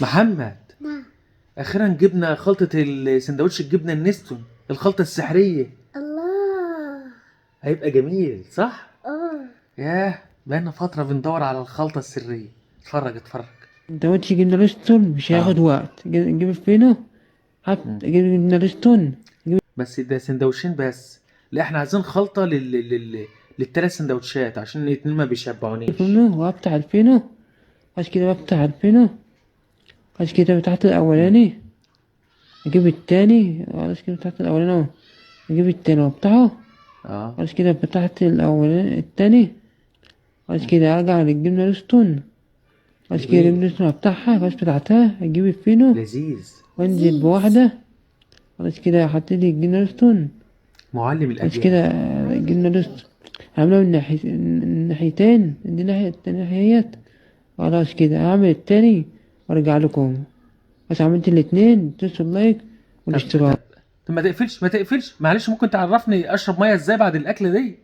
محمد، نعم. اخيرا جبنا خلطة السندوتش الجبنة النستون، الخلطة السحرية. الله. هيبقى جميل صح؟ اه. ياه، بقالنا فترة بندور على الخلطة السرية. اتفرج اتفرج. سندوتش جبنة ريستون مش هياخد وقت. نجيب فينو، مم. جيب جبنة ريستون. بس ده سندوتشين بس. لا احنا عايزين خلطة للتلات سندوتشات عشان الاتنين ما بيشبعونيش. الفينو وافتح الفينو، خلاص كده بفتح الفينو، خلاص كده فتحت الأولاني، أجيب التاني، خلاص كده فتحت الأولاني أهو، أجيب التاني وأفتحه، اه خلاص كده فتحت الأولاني التاني، خلاص كده أرجع للجبنة ريستون، خلاص كده جميل. الجبنة ريستون أفتحها، خلاص فتحتها، أجيب الفينو لذيذ. وأنزل بواحدة، خلاص كده حطيت الجبنة ريستون، معلم خلاص الأجيال. كده الجبنة ريستون عاملها من الناحيتين، دي ناحية الناحيات، خلاص كده هعمل التاني وارجع لكم. بس عملت الاتنين، تدوسوا اللايك طب والاشتراك. طب ما تقفلش معلش، ممكن تعرفني اشرب ميه ازاي بعد الاكل دي؟